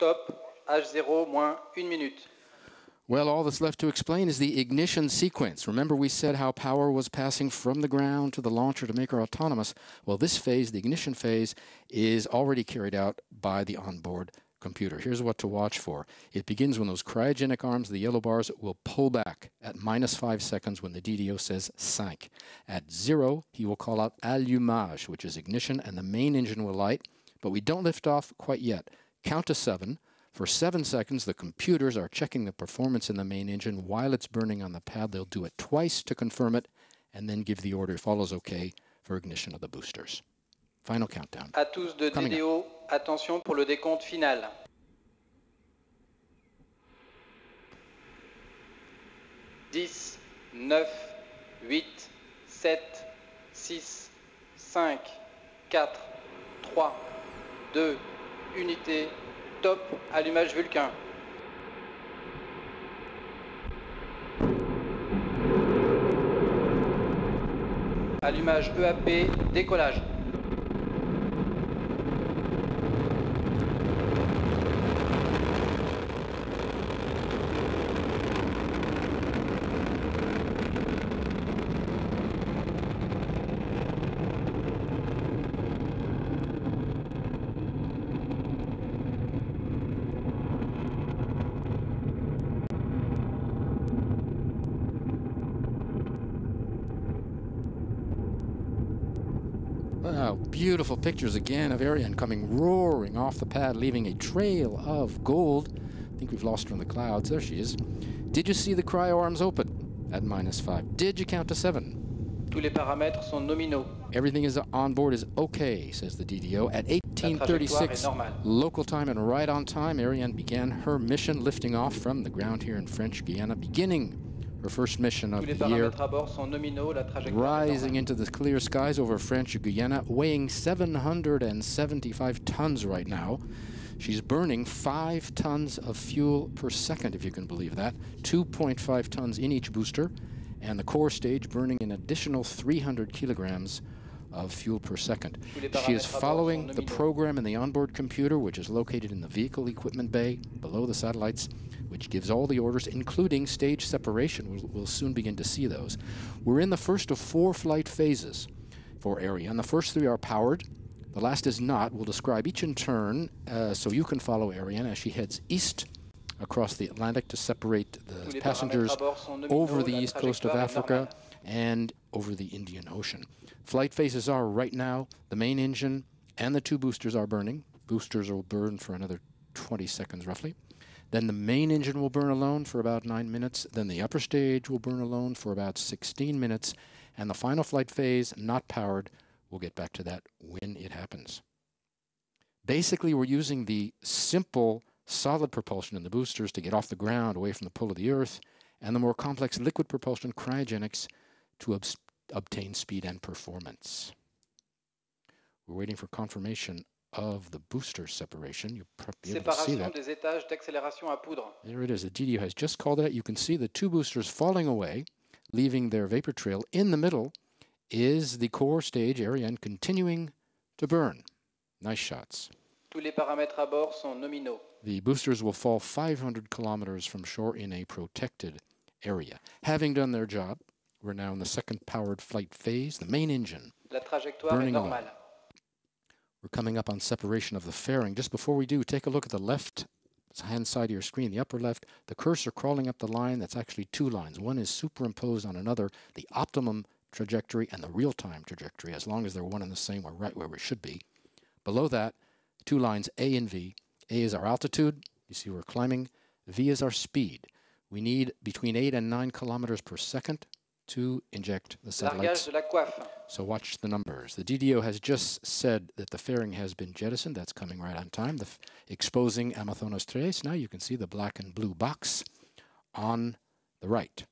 Top, H0 moins 1 minute. Well, all that's left to explain is the ignition sequence. Remember we said how power was passing from the ground to the launcher to make her autonomous? Well, this phase, the ignition phase, is already carried out by the onboard computer. Here's what to watch for. It begins when those cryogenic arms, the yellow bars, will pull back at -5 seconds when the DDO says 5. At 0, he will call out allumage, which is ignition, and the main engine will light. But we don't lift off quite yet. Count to 7. For 7 seconds, the computers are checking the performance in the main engine while it's burning on the pad. They'll do it twice to confirm it, and then give the order, if all is okay, for ignition of the boosters. Final countdown. À tous de DDO, attention pour le décompte final. 10, 9, 8, 7, 6, 5, 4, 3, 2, unité, top, allumage Vulcain. Allumage EAP, décollage. Wow, beautiful pictures again of Ariane coming roaring off the pad, leaving a trail of gold. I think we've lost her in the clouds. There she is. Did you see the cryo arms open at -5? Did you count to 7? Tous les paramètres sont nominaux. Everything is on board is okay, says the DDO. At 18:36 local time and right on time, Ariane began her mission, lifting off from the ground here in French Guiana, beginning her first mission of the year, rising into the clear skies over French Guiana, weighing 775 tons right now. She's burning 5 tons of fuel per second, if you can believe that, 2.5 tons in each booster, and the core stage burning an additional 300 kilograms of fuel per second. She is following the program in the onboard computer, which is located in the vehicle equipment bay below the satellites, which gives all the orders, including stage separation. We'll soon begin to see those. We're in the first of 4 flight phases for Ariane. The first 3 are powered. The last is not. We'll describe each in turn so you can follow Ariane as she heads east across the Atlantic to separate the passengers over the east coast of Africa and over the Indian Ocean. Flight phases are right now, the main engine and the 2 boosters are burning. Boosters will burn for another 20 seconds roughly. Then the main engine will burn alone for about 9 minutes. Then the upper stage will burn alone for about 16 minutes. And the final flight phase, not powered, we'll get back to that when it happens. Basically, we're using the simple solid propulsion in the boosters to get off the ground, away from the pull of the Earth, and the more complex liquid propulsion, cryogenics, to obtain speed and performance. We're waiting for confirmation of the booster separation. You'll be able to see that. Des étages d'accélération à poudre. There it is. The DDO has just called it out. You can see the 2 boosters falling away, leaving their vapor trail. In the middle is the core stage, Ariane, continuing to burn. Nice shots. Tous les paramètres à bord sont nominaux. The boosters will fall 500 kilometers from shore in a protected area. Having done their job, we're now in the second powered flight phase, the main engine. La trajectoire burning est normale. away. We're coming up on separation of the fairing. Just before we do, take a look at the left-hand side of your screen, the upper left, the cursor crawling up the line. That's actually 2 lines. One is superimposed on another, the optimum trajectory and the real-time trajectory. As long as they're one and the same, we're right where we should be. Below that, 2 lines, A and V. A is our altitude. You see we're climbing. V is our speed. We need between 8 and 9 kilometers per second to inject the satellites. So watch the numbers. The DDO has just said that the fairing has been jettisoned. That's coming right on time. Exposing Amazonas 3. Now you can see the black and blue box on the right.